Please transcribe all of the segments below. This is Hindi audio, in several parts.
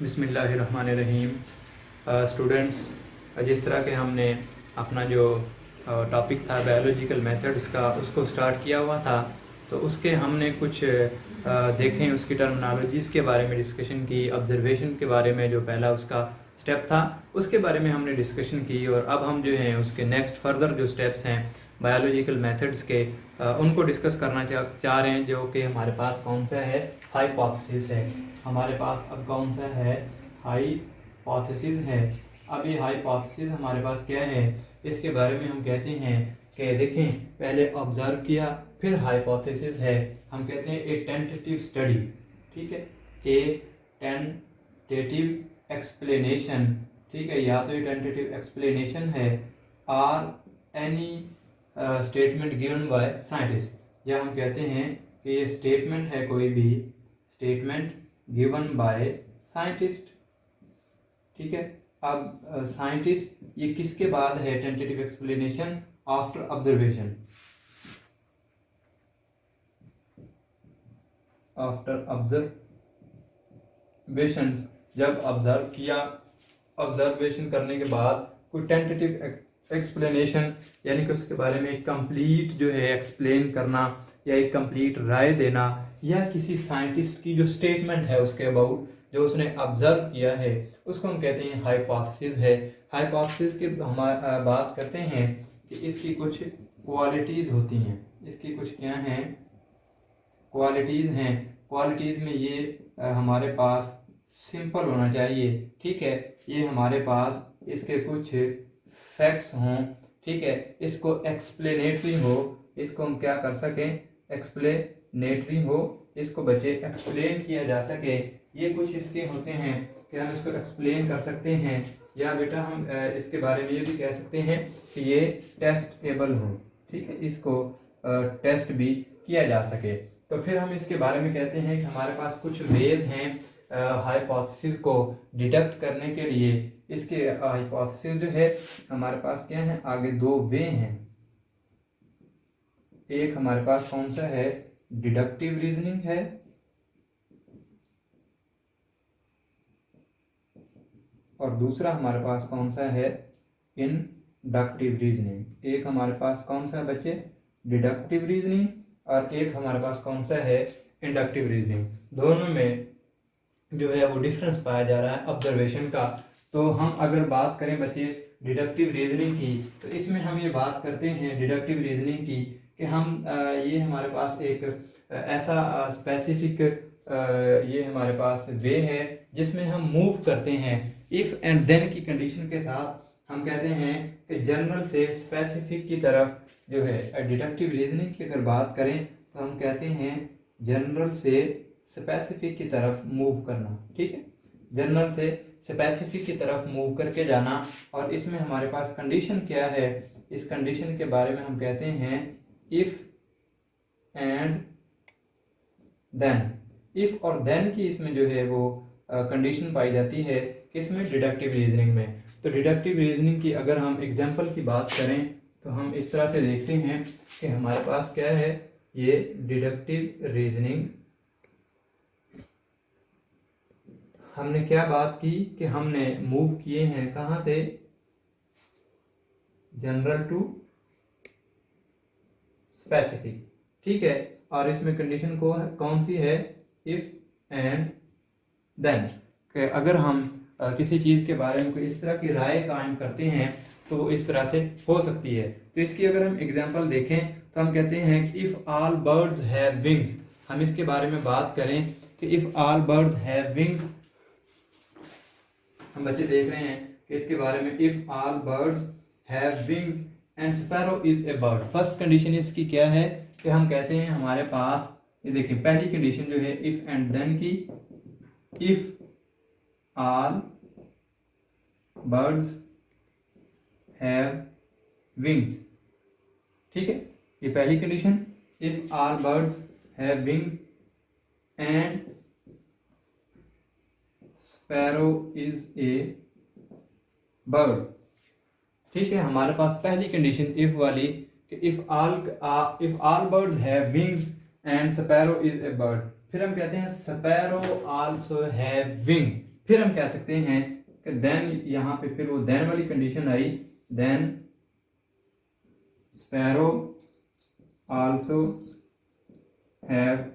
बिस्मिल्लाहिर्रहमानिर्रहीम। स्टूडेंट्स, जिस तरह के हमने अपना जो टॉपिक था बायोलॉजिकल मेथड्स का उसको स्टार्ट किया हुआ था, तो उसके हमने कुछ देखें, उसकी टर्मिनोलॉजीज़ के बारे में डिस्कशन की, ऑब्जर्वेशन के बारे में जो पहला उसका स्टेप था उसके बारे में हमने डिस्कशन की। और अब हम जो हैं उसके नेक्स्ट फर्दर जो स्टेप्स हैं बायोलॉजिकल मेथड्स के उनको डिस्कस करना चाह रहे हैं, जो कि हमारे पास कौन सा है, हाइपोथेसिस है। हमारे पास अब कौन सा है, हाइपोथेसिस है। अब ये हाइपोथेसिस हमारे पास क्या है, इसके बारे में हम कहते हैं कि देखें, पहले ऑब्जर्व किया, फिर हाइपोथेसिस है। हम कहते हैं ए टेंटेटिव स्टडी, ठीक है, ए टेंटेटिव एक्सप्लेनेशन, ठीक है, या तो ये टेंटेटिव एक्सप्लेनेशन है और any statement given by scientist, या हम कहते हैं कि ये स्टेटमेंट है, कोई भी स्टेटमेंट गिवन बाय साइंटिस्ट, ठीक है। अब साइंटिस्ट ये किसके बाद है, tentative explanation after observation, after observation, जब ऑब्जर्व किया, ऑब्जर्वेशन करने के बाद कोई टेंटेटिव एक्सप्लेनेशन यानी कि उसके बारे में एक कंप्लीट जो है एक्सप्लेन करना या एक कंप्लीट राय देना, या किसी साइंटिस्ट की जो स्टेटमेंट है उसके अबाउट जो उसने ऑब्जर्व किया है, उसको हम कहते हैं हाइपोथेसिस है। हाइपोथेसिस की हम बात करते हैं कि इसकी कुछ क्वालिटीज़ होती हैं, इसकी कुछ क्या हैं, क्वालिटीज़ हैं। क्वालिटीज़ में ये हमारे पास सिंपल होना चाहिए, ठीक है, ये हमारे पास इसके कुछ फैक्ट्स हों, ठीक है, इसको एक्सप्लेनेटरी हो, इसको हम क्या कर सकें, एक्सप्लेनेटरी हो, इसको बच्चे एक्सप्लेन किया जा सके। ये कुछ इसके होते हैं कि हम इसको एक्सप्लेन कर सकते हैं, या बेटा हम इसके बारे में ये भी कह सकते हैं कि ये टेस्टेबल हो, ठीक है, इसको टेस्ट भी किया जा सके। तो फिर हम इसके बारे में कहते हैं कि हमारे पास कुछ वेज हैं हाइपोथेसिस को डिडक्ट करने के लिए। इसके हाइपोथेसिस जो है हमारे पास क्या है, आगे दो वे हैं। एक हमारे पास कौन सा है, डिडक्टिव रीजनिंग है, और दूसरा हमारे पास कौन सा है, इंडक्टिव रीजनिंग। एक हमारे पास कौन सा है बच्चे, डिडक्टिव रीजनिंग, और एक हमारे पास कौन सा है, इंडक्टिव रीजनिंग। दोनों में जो है वो डिफरेंस पाया जा रहा है ऑब्जर्वेशन का। तो हम अगर बात करें बच्चे डिडक्टिव रीजनिंग की, तो इसमें हम ये बात करते हैं डिडक्टिव रीजनिंग की कि हम ये हमारे पास एक ऐसा स्पेसिफिक ये हमारे पास वे है जिसमें हम मूव करते हैं इफ़ एंड देन की कंडीशन के साथ। हम कहते हैं कि जनरल से स्पेसिफिक की तरफ जो है डिडक्टिव रीजनिंग की अगर बात करें तो हम कहते हैं जनरल से स्पेसिफिक की तरफ मूव करना, ठीक है, जनरल से स्पेसिफिक की तरफ मूव करके जाना। और इसमें हमारे पास कंडीशन क्या है, इस कंडीशन के बारे में हम कहते हैं इफ़ एंड देन। इफ़ और देन की इसमें जो है वो कंडीशन पाई जाती है किसमें, डिडक्टिव रीजनिंग में। तो डिडक्टिव रीजनिंग की अगर हम एग्जांपल की बात करें तो हम इस तरह से देखते हैं कि हमारे पास क्या है, ये डिडक्टिव रीजनिंग हमने क्या बात की कि हमने मूव किए हैं कहाँ से, जनरल टू स्पेसिफिक, ठीक है। और इसमें कंडीशन को कौन सी है, इफ एंड देन। अगर हम किसी चीज़ के बारे में कोई इस तरह की राय कायम करते हैं तो वो इस तरह से हो सकती है। तो इसकी अगर हम एग्जांपल देखें तो हम कहते हैं कि if all birds have wings. हम इसके बारे में बात करें कि if all birds have wings, हम बच्चे देख रहे हैं कि इसके बारे में if all birds have wings and sparrow is a bird. First condition इसकी क्या है कि हम कहते हैं हमारे पास, ये देखिए पहली कंडीशन जो है इफ़ एंड देन की, if all birds have wings, ठीक है, ये पहली condition, if all birds have wings and sparrow is a bird, ठीक है। हमारे पास पहली कंडीशन इफ वाली कि if all birds have wings and sparrow is a bird. फिर हम कहते हैं स्पैरो आल्सो हैव विंग, फिर हम कह सकते हैं कि देन, यहाँ पे फिर वो देन वाली कंडीशन आई, then sparrow also have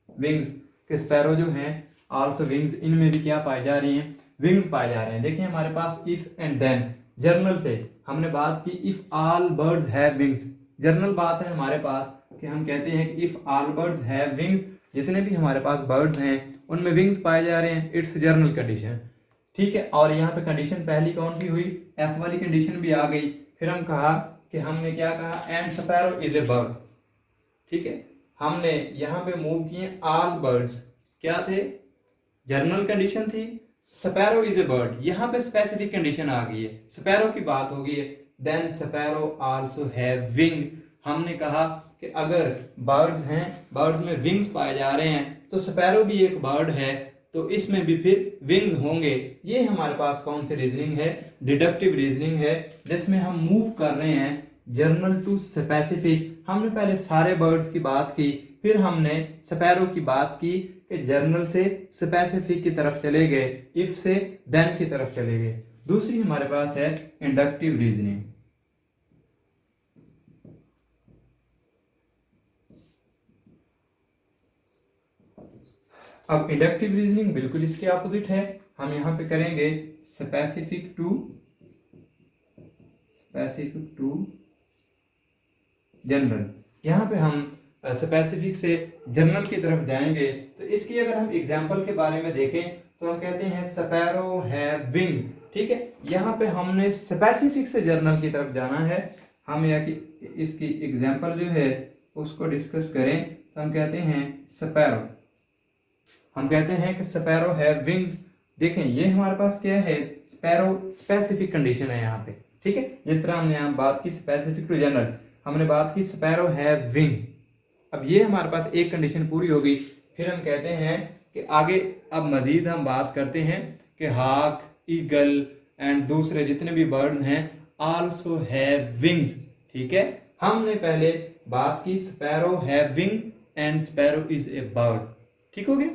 wings, कि स्पैरो जो हैं आल्सो विंग्स, इनमें भी क्या पाए जा रही हैं, विंग्स पाए जा रहे हैं। देखिए हमारे पास इफ एंड देन, जर्नल से हमने बात की if all birds have wings, journal बात है हमारे पास कि हम कहते हैं कि if all birds have wings, जितने भी हमारे पास बर्ड्स हैं उनमें विंग्स पाए जा रहे हैं, इट्स जर्नल कंडीशन। ठीक है, और यहाँ पे कंडीशन पहली कौन सी हुई, एफ वाली कंडीशन भी आ गई। फिर हम कहा कि हमने क्या कहा, and sparrow is a bird. ठीक है, हमने यहाँ पे मूव किए ऑल बर्ड्स, क्या थे, जर्नल कंडीशन थी, स्पैरो इज ए बर्ड, यहाँ पे स्पेसिफिक कंडीशन आ गई है, स्पैरो की बात हो गई है, then sparrow also have wing. हमने कहा कि अगर बर्ड्स हैं, बर्ड्स में विंग्स पाए जा रहे हैं, तो स्पैरो भी एक बर्ड है, तो इसमें भी फिर विंग्स होंगे। ये हमारे पास कौन सी रीजनिंग है, डिडक्टिव रीजनिंग है, जिसमें हम मूव कर रहे हैं जर्नल टू स्पेसिफिक। हमने पहले सारे बर्ड्स की बात की, फिर हमने स्पैरो की बात की कि जर्नल से स्पेसिफिक की तरफ चले गए, इफ से देन की तरफ चले गए। दूसरी हमारे पास है इंडक्टिव रीजनिंग। अब इंडक्टिव रीजनिंग बिल्कुल इसके ऑपोजिट है, हम यहाँ पे करेंगे स्पेसिफिक टू जनरल। यहाँ पे हम स्पेसिफिक से जनरल की तरफ जाएंगे, तो इसकी अगर हम एग्जांपल के बारे में देखें तो हम कहते हैं स्पैरो हैव विंग। ठीक है, यहाँ पे हमने स्पेसिफिक से जनरल की तरफ जाना है। हम यहाँ की इसकी एग्जांपल जो है उसको डिस्कस करें तो हम कहते हैं स्पैरो, हम कहते हैं कि स्पैरो हैव विंग्स। देखें ये हमारे पास क्या है, स्पैरो स्पेसिफिक कंडीशन है यहाँ पे। ठीक है, जिस तरह हमने यहाँ बात की स्पेसिफिक टू जनरल, हमने बात की स्पैरो हैव विंग। अब ये हमारे पास एक कंडीशन पूरी हो गई। फिर हम कहते हैं कि आगे अब मजीद हम बात करते हैं कि हाक, ईगल एंड दूसरे जितने भी बर्ड्स हैं आल्सो हैव विंग्स। ठीक है, हमने पहले बात की sparrow have wing and sparrow is a bird. ठीक हो गया,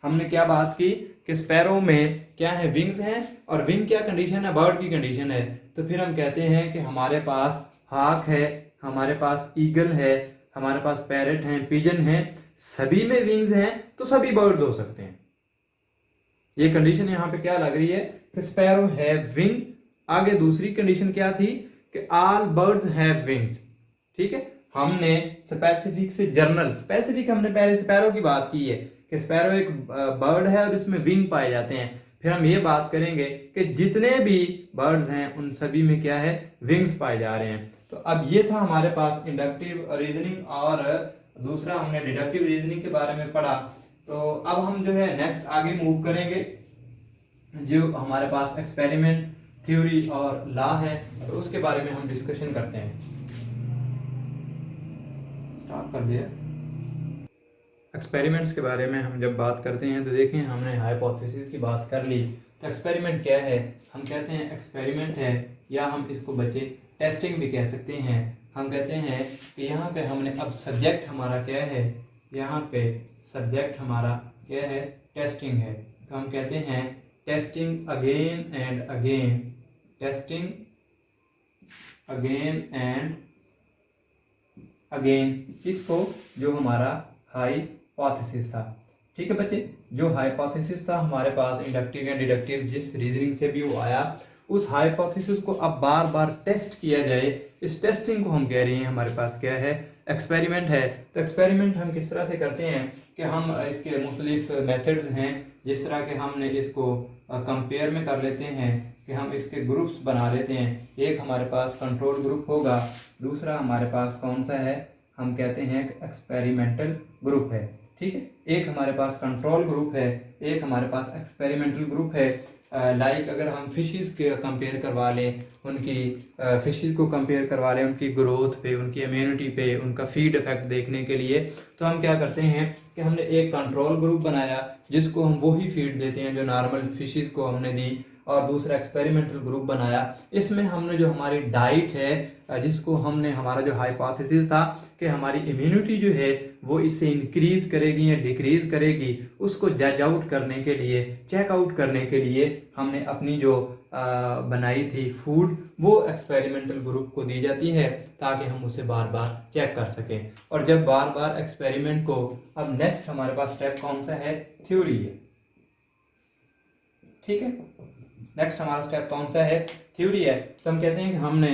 हमने क्या बात की कि स्पैरो में क्या है, विंग्स हैं, और विंग क्या कंडीशन है, बर्ड की कंडीशन है। तो फिर हम कहते हैं कि हमारे पास हाक है, हमारे पास ईगल है, हमारे पास पैरेट हैं, पिजन हैं, सभी में विंग्स हैं, तो सभी बर्ड्स हो सकते हैं। ये कंडीशन यहाँ पे क्या लग रही है, स्पैरो हैव विंग। आगे दूसरी कंडीशन क्या थी कि ऑल बर्ड्स हैव विंग्स। ठीक है, हमने स्पेसिफिक से जनरल, स्पेसिफिक हमने पहले स्पैरो की बात की है कि स्पैरो एक बर्ड है और इसमें विंग पाए जाते हैं। फिर हम ये बात करेंगे कि जितने भी बर्ड्स हैं उन सभी में क्या है, विंग्स पाए जा रहे हैं। तो अब ये था हमारे पास इंडक्टिव रीजनिंग, और दूसरा हमने डिडक्टिव रीजनिंग के बारे में पढ़ा। तो अब हम जो है नेक्स्ट आगे मूव करेंगे, जो हमारे पास एक्सपेरिमेंट, थ्योरी और लॉ है, तो उसके बारे में हम डिस्कशन करते हैं। स्टार्ट कर दिया। एक्सपेरिमेंट्स के बारे में हम जब बात करते हैं तो देखें हमने हाइपोथेसिस की बात कर ली। तो एक्सपेरिमेंट क्या है, हम कहते हैं एक्सपेरिमेंट है, या हम इसको बच्चे टेस्टिंग भी कह सकते हैं। हम कहते हैं कि यहाँ पे हमने अब सब्जेक्ट हमारा क्या है, यहाँ पे सब्जेक्ट हमारा क्या है, टेस्टिंग है। तो हम कहते हैं testing again and again, testing again and again, इसको जो हमारा हाइपोथेसिस था। ठीक है बच्चे, जो हाइपोथेसिस था हमारे पास इंडक्टिव या डिडक्टिव, जिस रीजनिंग से भी वो आया, उस हाइपोथेसिस को अब बार बार टेस्ट किया जाए, इस टेस्टिंग को हम कह रहे हैं हमारे पास क्या है, एक्सपेरिमेंट है। तो एक्सपेरिमेंट हम किस तरह से करते हैं कि हम इसके मुख्तलिफ मेथड्स हैं, जिस तरह के हमने इसको कंपेयर में कर लेते हैं कि हम इसके ग्रुप्स बना लेते हैं। एक हमारे पास कंट्रोल ग्रुप होगा, दूसरा हमारे पास कौन सा है, हम कहते हैं एक्सपेरिमेंटल ग्रुप है। ठीक है, एक हमारे पास कंट्रोल ग्रुप है, एक हमारे पास एक्सपेरिमेंटल ग्रुप है। लाइक अगर हम फिशेस के कंपेयर करवा लें, उनकी फिशेस को कंपेयर करवा लें, उनकी ग्रोथ पे, उनकी इम्यूनिटी पे, उनका फीड इफेक्ट देखने के लिए, तो हम क्या करते हैं कि हमने एक कंट्रोल ग्रुप बनाया जिसको हम वही फीड देते हैं जो नॉर्मल फिशेस को हमने दी, और दूसरा एक्सपेरिमेंटल ग्रुप बनाया, इसमें हमने जो हमारी डाइट है, जिसको हमने, हमारा जो हाइपोथेसिस था कि हमारी इम्यूनिटी जो है वो इससे इंक्रीज करेगी या डिक्रीज करेगी, उसको जज आउट करने के लिए, चेक आउट करने के लिए हमने अपनी जो बनाई थी फूड वो एक्सपेरिमेंटल ग्रुप को दी जाती है ताकि हम उसे बार बार चेक कर सकें। और जब बार बार एक्सपेरिमेंट को, अब नेक्स्ट हमारे पास स्टेप कौन सा है, थ्योरी है, ठीक है। नेक्स्ट हमारा स्टेप कौन सा है, थ्योरी है। तो हम कहते हैं कि हमने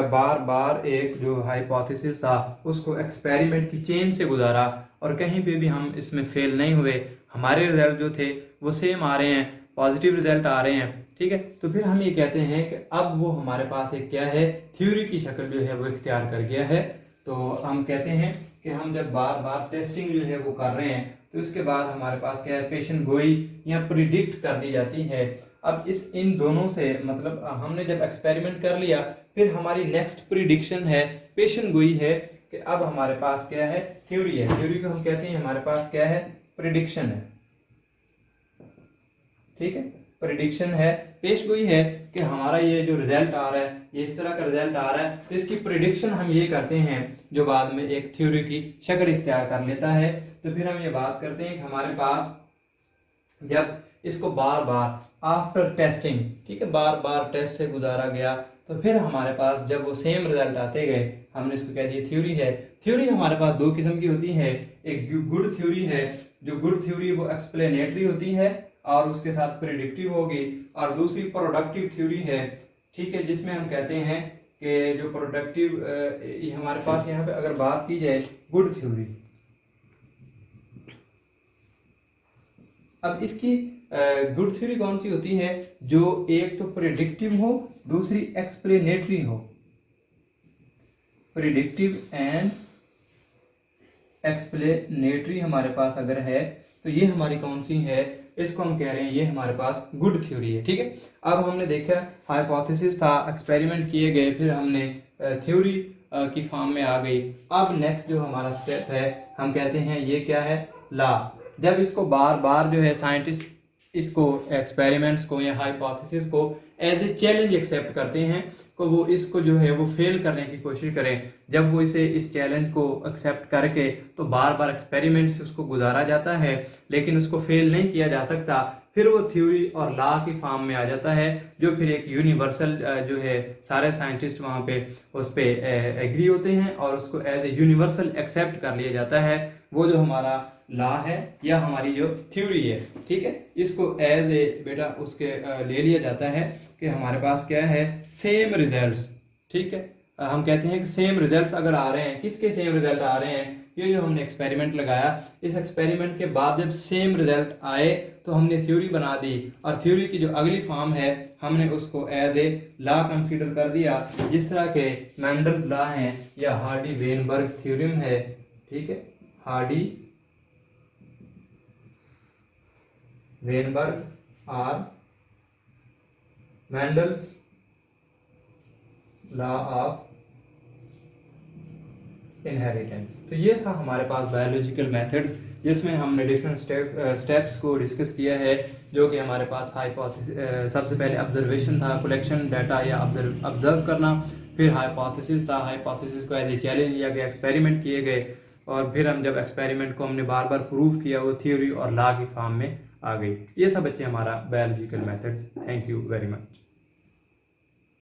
बार बार एक जो हाइपोथेसिस था उसको एक्सपेरिमेंट की चेन से गुजारा और कहीं पे भी हम इसमें फेल नहीं हुए, हमारे रिजल्ट जो थे वो सेम आ रहे हैं, पॉजिटिव रिजल्ट आ रहे हैं, ठीक है। तो फिर हम ये कहते हैं कि अब वो हमारे पास एक क्या है, थ्योरी की शक्ल जो है वो इख्तियार कर गया है। तो हम कहते हैं कि हम जब बार बार टेस्टिंग जो है वो कर रहे हैं तो इसके बाद हमारे पास क्या है, पेशेंट गोई या प्रिडिक्ट कर दी जाती है। अब इन दोनों से मतलब हमने जब एक्सपेरिमेंट कर लिया फिर हमारी नेक्स्ट प्रिडिक्शन है, पेशेंट गोई है कि अब हमारे पास क्या है, थ्योरी है। थ्योरी को हम कहते हैं हमारे पास क्या है, प्रिडिक्शन है, ठीक है। प्रिडिक्शन है, पेश गोई है कि हमारा ये जो रिजल्ट आ रहा है ये इस तरह का रिजल्ट आ रहा है, तो इसकी प्रिडिक्शन हम ये करते हैं जो बाद में एक थ्योरी की शक्ल इख्तियार कर लेता है। तो फिर हम ये बात करते हैं कि हमारे पास जब इसको बार बार आफ्टर टेस्टिंग, ठीक है, बार बार टेस्ट से गुजारा गया तो फिर हमारे पास जब वो सेम रिजल्ट आते गए, हमने इसको कह दिया थ्योरी है। थ्योरी हमारे पास दो किस्म की होती है, एक गुड थ्योरी है, जो गुड थ्योरी वो एक्सप्लेनेटरी होती है और उसके साथ प्रिडिक्टिव होगी, और दूसरी प्रोडक्टिव थ्योरी है, ठीक है, जिसमें हम कहते हैं कि जो प्रोडक्टिव हमारे पास यहाँ पे अगर बात की जाए गुड थ्योरी, अब इसकी गुड थ्योरी कौन सी होती है, जो एक तो प्रिडिक्टिव हो दूसरी एक्सप्लेनेटरी हो। प्रिडिक्टिव एंड एक्सप्लेनेटरी हमारे पास अगर है तो ये हमारी कौन सी है, इसको हम कह रहे हैं ये हमारे पास गुड थ्योरी है, ठीक है। अब हमने देखा हाइपोथेसिस था, एक्सपेरिमेंट किए गए, फिर हमने थ्योरी की फॉर्म में आ गई। अब नेक्स्ट जो हमारा स्टेप है हम कहते हैं ये क्या है, लॉ। जब इसको बार बार जो है साइंटिस्ट इसको एक्सपेरिमेंट्स को या हाइपोथेसिस को एज ए चैलेंज एक्सेप्ट करते हैं, को वो इसको जो है वो फेल करने की कोशिश करें। जब वो इसे इस चैलेंज को एक्सेप्ट करके तो बार बार एक्सपेरिमेंट से उसको गुजारा जाता है लेकिन उसको फेल नहीं किया जा सकता, फिर वो थ्योरी और लॉ की फॉर्म में आ जाता है, जो फिर एक यूनिवर्सल जो है सारे साइंटिस्ट वहाँ पे उस पर एग्री होते हैं और उसको एज ए यूनिवर्सल एक्सेप्ट कर लिया जाता है। वो जो हमारा लॉ है या हमारी जो थ्योरी है, ठीक है, इसको एज ए बेटा उसके ले लिया जाता है कि हमारे पास क्या है, सेम रिजल्ट्स, ठीक है। हम कहते हैं कि सेम रिजल्ट्स अगर आ रहे हैं, किसके सेम रिजल्ट आ रहे हैं, ये जो हमने एक्सपेरिमेंट लगाया, इस एक्सपेरिमेंट के बाद जब सेम रिजल्ट आए तो हमने थ्योरी बना दी, और थ्योरी की जो अगली फॉर्म है हमने उसको एज ए लॉ कंसीडर कर दिया, जिस तरह के मेंडल्स लॉ हैं या हार्डी वेनबर्ग थ्योरम है, ठीक है, हार्डी वेनबर्ग और मेंडल्स लॉ ऑफ इनहेरिटेंस। तो ये था हमारे पास बायोलॉजिकल मेथड्स, जिसमें हमने डिफरेंट स्टेप्स को डिस्कस किया है, जो कि हमारे पास हाइपोथेसिस, सबसे पहले ऑब्जर्वेशन था, कलेक्शन डाटा या ऑब्जर्व करना, फिर हाइपोथेसिस था, हाइपोथेसिस को एज ए चैलेंज लिया गया, एक्सपेरिमेंट किए गए, और फिर हम जब एक्सपेरिमेंट को हमने बार बार प्रूव किया वो थ्योरी और लॉ की फॉर्म में आ गई। ये था बच्चे हमारा biological methods. Thank you very much.